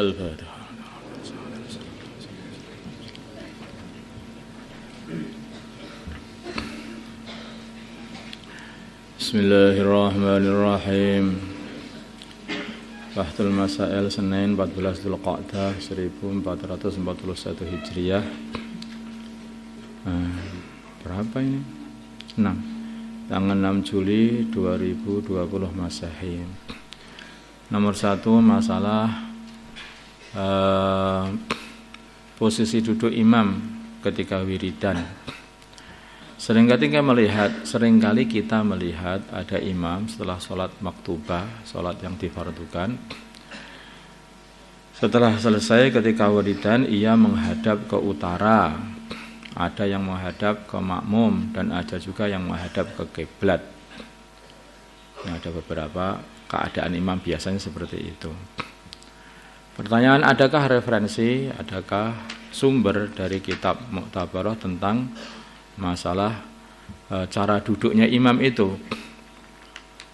Al-Fatihah. Bismillahirrahmanirrahim. Bahtul Masail Senin 14 Dzulqa'dah 1441 Hijriah. Berapa ini? 6. Tanggal 6 Juli 2020 Masehi. Nomor 1 masalah posisi duduk imam ketika wiridan. Seringkali kita melihat ada imam setelah sholat maktubah, sholat yang difardukan. Setelah selesai ketika wiridan, ia menghadap ke utara. Ada yang menghadap ke makmum dan ada juga yang menghadap ke kiblat. Ada beberapa keadaan imam biasanya seperti itu. Pertanyaan, adakah referensi, adakah sumber dari kitab Mu'tabarah tentang masalah cara duduknya imam itu,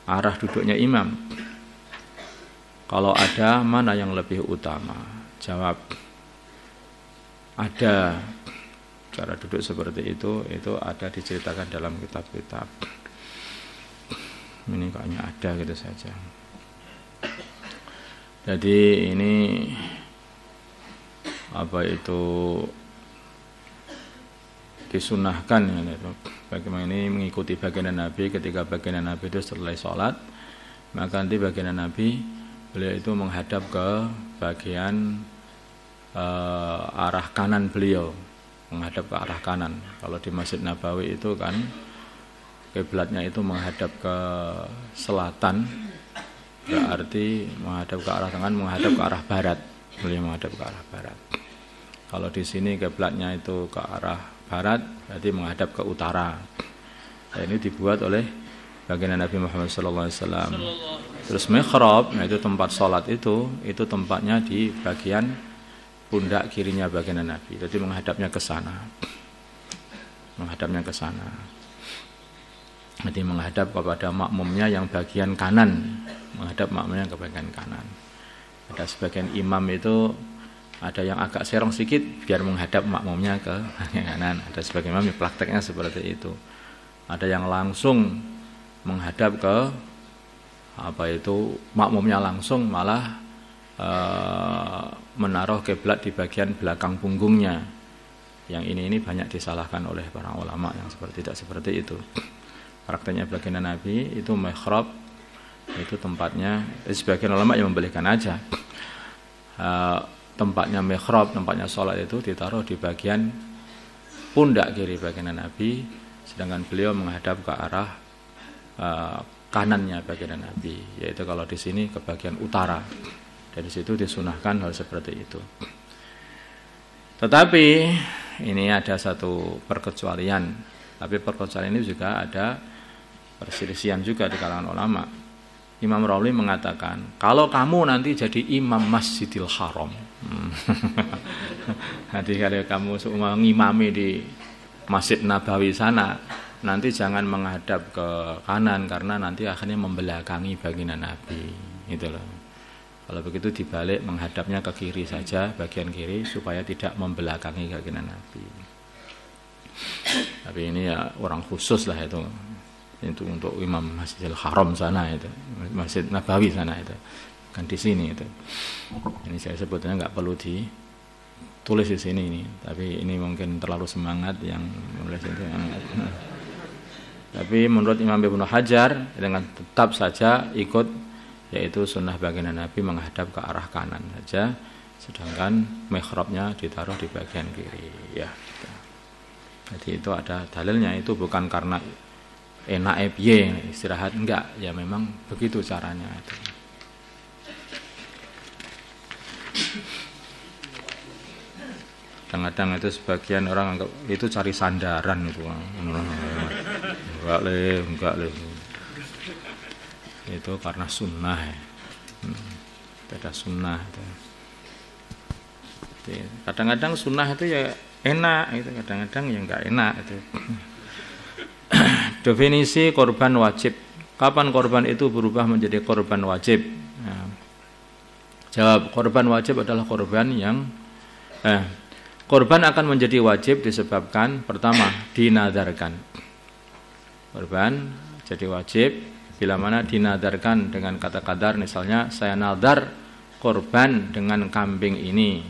arah duduknya imam? Kalau ada, mana yang lebih utama? Jawab, ada. Cara duduk seperti itu ada diceritakan dalam kitab-kitab. Ini kayaknya ada gitu saja. Jadi ini disunahkan ya, bagaimana ini mengikuti baginda Nabi. Ketika baginda Nabi itu setelah sholat, maka nanti baginda Nabi beliau itu menghadap ke bagian arah kanan beliau, menghadap ke arah kanan. Kalau di Masjid Nabawi itu kan kiblatnya itu menghadap ke selatan, berarti menghadap ke arah kanan, menghadap ke arah barat. Beliau menghadap ke arah barat. Kalau di sini kiblatnya itu ke arah barat, berarti menghadap ke utara. Ini dibuat oleh baginda Nabi Muhammad SAW. Terus mihrab, itu tempat sholat itu tempatnya di bagian pundak kirinya baginda Nabi. Jadi menghadapnya ke sana. Jadi menghadap kepada makmumnya yang bagian kanan, menghadap makmumnya ke bagian kanan. Ada sebagian imam itu ada yang agak serong sedikit biar menghadap makmumnya ke bagian kanan. Ada sebagian imam yang prakteknya seperti itu. Ada yang langsung menghadap ke makmumnya langsung, malah menaruh kiblat di bagian belakang punggungnya. Yang ini banyak disalahkan oleh para ulama yang tidak seperti itu. Prakteknya baginda Nabi itu mihrab, itu tempatnya, sebagian ulama yang membolehkan aja. Tempatnya mihrab, tempatnya sholat itu ditaruh di bagian pundak kiri baginda Nabi, sedangkan beliau menghadap ke arah kanannya baginda Nabi, yaitu kalau di sini ke bagian utara. Dari situ disunahkan hal seperti itu. Tetapi ini ada satu perkecualian. Tapi perkecualian ini juga ada perselisihan juga di kalangan ulama. Imam Rawi mengatakan, kalau kamu nanti jadi imam Masjidil Haram, nanti kalau kamu mengimami di Masjid Nabawi sana, nanti jangan menghadap ke kanan karena nanti akhirnya membelakangi baginda Nabi. Gitu loh. Kalau begitu dibalik, menghadapnya ke kiri saja, bagian kiri, supaya tidak membelakangi baginda Nabi. Tapi ini ya orang khusus lah itu untuk imam Masjidil Haram sana itu, Masjid Nabawi sana itu, kan di sini itu. Ini saya sebutnya nggak perlu ditulis di sini ini, tapi ini mungkin terlalu semangat yang menulis itu. Tapi menurut Imam Ibnu Hajar dengan tetap saja ikut, yaitu sunnah baginda Nabi menghadap ke arah kanan saja, sedangkan mihrabnya ditaruh di bagian kiri. Ya. Jadi itu ada dalilnya, itu bukan karena enak istirahat, enggak, ya memang begitu caranya itu. Kadang-kadang itu sebagian orang anggap itu cari sandaran itu. Enggak le. Itu karena sunnah ya. Ada sunnah itu. Kadang-kadang sunnah itu ya enak itu, kadang-kadang ya enggak enak itu. Definisi korban wajib. Kapan korban itu berubah menjadi korban wajib? Nah, Jawab, korban wajib adalah korban yang korban akan menjadi wajib disebabkan pertama dinadarkan. Korban jadi wajib bila mana dinadarkan dengan kata qadar, misalnya saya nadar korban dengan kambing ini,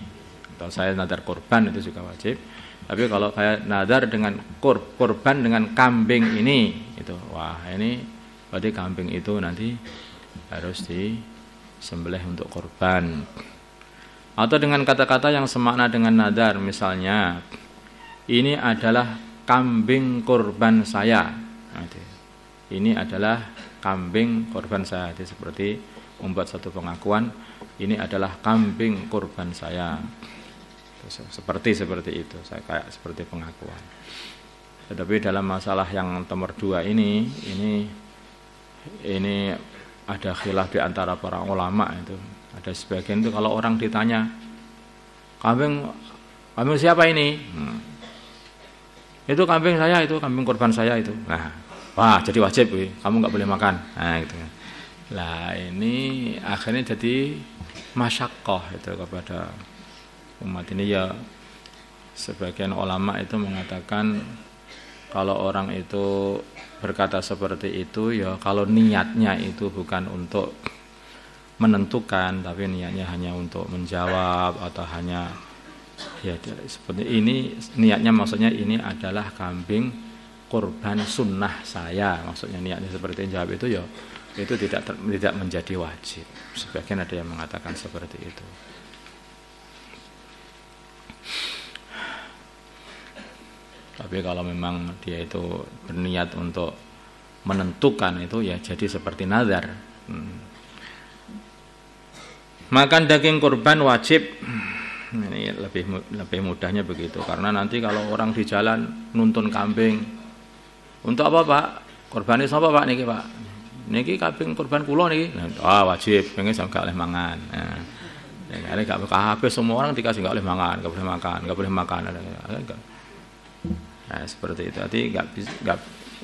atau saya nadar korban itu juga wajib. Tapi kalau saya nadar dengan korban dengan kambing ini, itu wah ini berarti kambing itu nanti harus disembelih untuk korban. Atau dengan kata-kata yang semakna dengan nadar, misalnya ini adalah kambing korban saya. Ini adalah kambing korban saya. Jadi seperti membuat satu pengakuan, ini adalah kambing korban saya. Seperti itu, saya kayak seperti pengakuan. Tetapi dalam masalah yang nomor 2 ini ada khilaf di antara para ulama itu. Ada sebagian itu kalau orang ditanya, kambing siapa ini? Itu kambing saya, itu kambing korban saya itu. Nah, wah jadi wajib, kamu nggak boleh makan. Nah, gitu. Lah ini akhirnya jadi masyaqqah itu kepada umat ini ya. Sebagian ulama itu mengatakan kalau orang itu berkata seperti itu ya kalau niatnya itu bukan untuk menentukan, tapi niatnya hanya untuk menjawab atau hanya ya seperti ini, niatnya maksudnya ini adalah kambing korban sunnah saya, maksudnya niatnya seperti yang jawab itu ya itu tidak menjadi wajib. Sebagian ada yang mengatakan seperti itu. Tapi kalau memang dia itu berniat untuk menentukan itu ya jadi seperti nazar. Makan daging kurban wajib. Ini lebih mudahnya begitu, karena nanti kalau orang di jalan nuntun kambing, untuk apa Pak? Kurbannya sama Pak niki Pak? Niki kambing kurban kula niki. Wajib, pengen sampe gak oleh mangan. Nah, ini gak kabeh semua orang dikasih gak oleh mangan, gak boleh makan, gak boleh makan. Nah, seperti itu. Jadi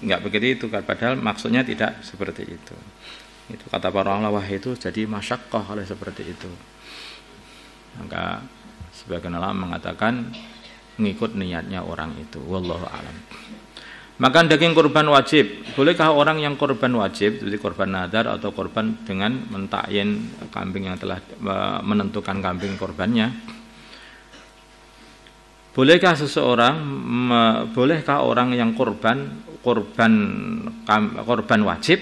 enggak begitu itu, padahal maksudnya tidak seperti itu. Itu kata para ulama itu jadi masyaqqah oleh seperti itu. Maka sebagian ulama mengatakan mengikut niatnya orang itu. Wallahu a'lam. Makan daging kurban wajib. Bolehkah orang yang kurban wajib, seperti kurban nadar atau kurban dengan mentakyin kambing yang telah menentukan kambing kurbannya? Bolehkah orang yang kurban wajib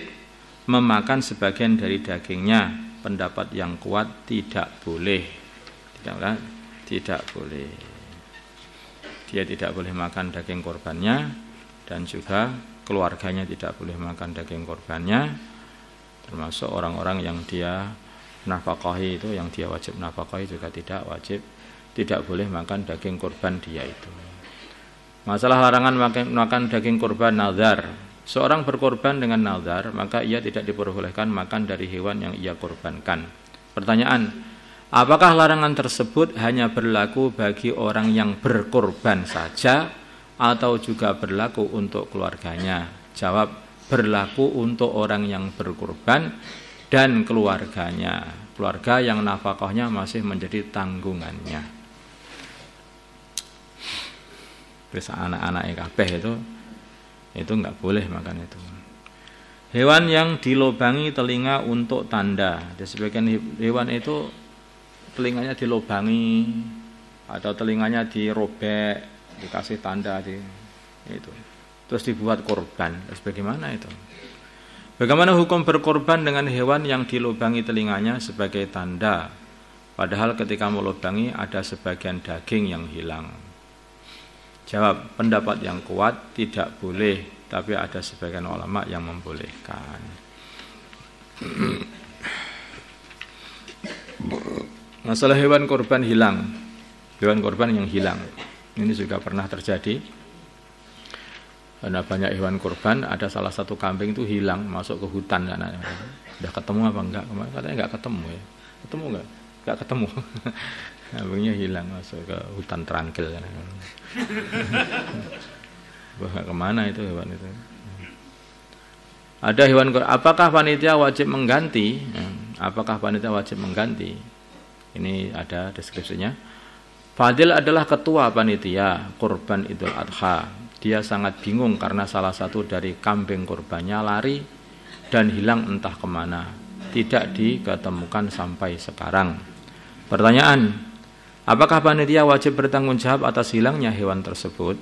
memakan sebagian dari dagingnya? Pendapat yang kuat tidak boleh. Tidak boleh. Dia tidak boleh makan daging kurbannya, dan juga keluarganya tidak boleh makan daging kurbannya, termasuk orang-orang yang dia nafkahi itu, yang dia wajib nafkahi juga tidak boleh makan daging kurban dia itu. Masalah larangan makan daging kurban nazar. Seorang berkorban dengan nazar, maka ia tidak diperbolehkan makan dari hewan yang ia korbankan. Pertanyaan, apakah larangan tersebut hanya berlaku bagi orang yang berkorban saja atau juga berlaku untuk keluarganya? Jawab, berlaku untuk orang yang berkorban dan keluarganya. Keluarga yang nafkahnya masih menjadi tanggungannya. Bisa anak-anak kabeh itu enggak boleh makan itu. Hewan yang dilobangi telinga untuk tanda. Di sebagian hewan itu telinganya dilobangi atau telinganya dirobek, dikasih tanda itu. Terus dibuat korban. Terus bagaimana itu? Bagaimana hukum berkorban dengan hewan yang dilobangi telinganya sebagai tanda? Padahal ketika melobangi ada sebagian daging yang hilang. Jawab, pendapat yang kuat tidak boleh, tapi ada sebagian ulama yang membolehkan. Masalah hewan korban hilang, hewan korban yang hilang, ini juga pernah terjadi. Karena banyak hewan korban, ada salah satu kambing itu hilang, masuk ke hutan. Udah ketemu apa enggak? Katanya enggak ketemu ya. Ketemu enggak? Enggak ketemu. Kambingnya hilang, masuk ke hutan terangkil. Kemana itu hewan itu? Ada hewan. Apakah panitia wajib mengganti? Apakah panitia wajib mengganti? Ini ada deskripsinya. Fadil adalah ketua panitia kurban Idul Adha. Dia sangat bingung karena salah satu dari kambing kurbannya lari dan hilang entah kemana. Tidak diketemukan sampai sekarang. Pertanyaan, apakah panitia wajib bertanggung jawab atas hilangnya hewan tersebut?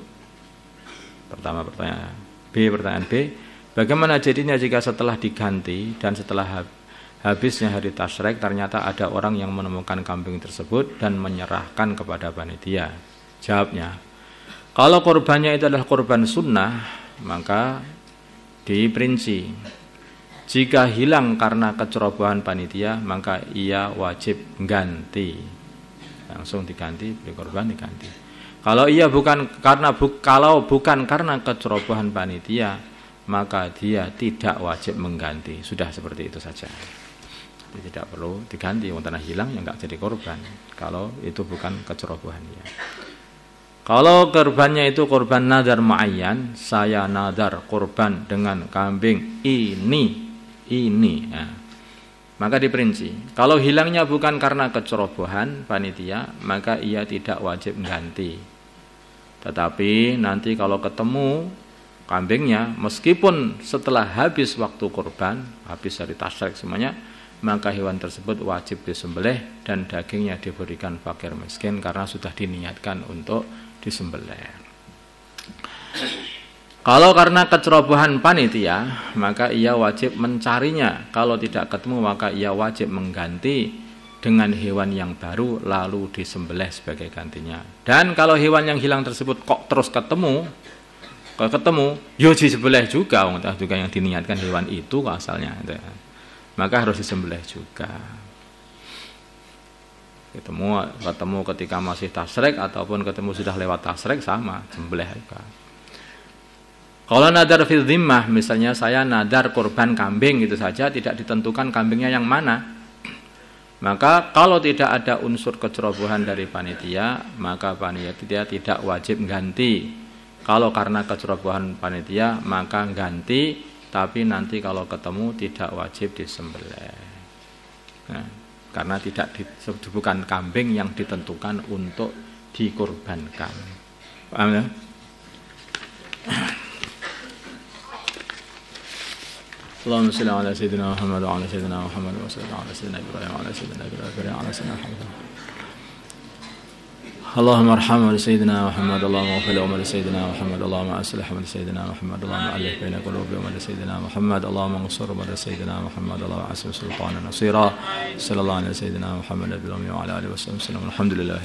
Pertanyaan B, bagaimana jadinya jika setelah diganti dan setelah habisnya hari tasyrik ternyata ada orang yang menemukan kambing tersebut dan menyerahkan kepada panitia? Jawabnya, kalau korbannya itu adalah korban sunnah, maka diperinci. Jika hilang karena kecerobohan panitia, maka ia wajib ganti. Langsung diganti, beli korban diganti. Kalau bukan karena kecerobohan panitia, maka dia tidak wajib mengganti. Sudah seperti itu saja. Tidak perlu diganti, tanah hilang yang enggak jadi korban. Kalau itu bukan kecerobohan ya. Kalau korbannya itu korban nadar muayyan, saya nadar korban dengan kambing ini ya. Maka diperinci. Kalau hilangnya bukan karena kecerobohan panitia, maka ia tidak wajib mengganti. Tetapi nanti kalau ketemu kambingnya, meskipun setelah habis waktu korban, habis hari tasyrik semuanya, maka hewan tersebut wajib disembelih dan dagingnya diberikan fakir miskin karena sudah diniatkan untuk disembelih. Kalau karena kecerobohan panitia, maka ia wajib mencarinya. Kalau tidak ketemu, maka ia wajib mengganti dengan hewan yang baru lalu disembelih sebagai gantinya. Dan kalau hewan yang hilang tersebut kok terus ketemu, yo disembelih juga, juga yang diniatkan hewan itu asalnya. Maka harus disembelih juga. Ketemu ketika masih tasyrik ataupun ketemu sudah lewat tasyrik sama, sembelih juga. Kalau nadar fil dhimmah, misalnya saya nadar kurban kambing gitu saja, tidak ditentukan kambingnya yang mana. Maka kalau tidak ada unsur kecerobohan dari panitia, maka panitia tidak wajib ganti. Kalau karena kecerobohan panitia, maka ganti, tapi nanti kalau ketemu tidak wajib disembelih. Nah, karena bukan kambing yang ditentukan untuk dikurbankan. Paham ya? Allahumma shalli ala sayyidina Muhammad wa ala sayyidina Muhammad wa salli ala sayyidina Ibrahim wa ala sayyidina Ibrahim wa ala sayyidina Muhammad. اللهم ارحم سيدنا محمد اللهم اغفر لأمة سيدنا محمد اللهم أصلح أمة سيدنا محمد اللهم ألف بين قلوب أمة سيدنا محمد اللهم انصر أمة سيدنا محمد اللهم أعز سلطانا نصيرا صلى الله على سيدنا محمد وعلى آله وصحبه وسلم الحمد لله.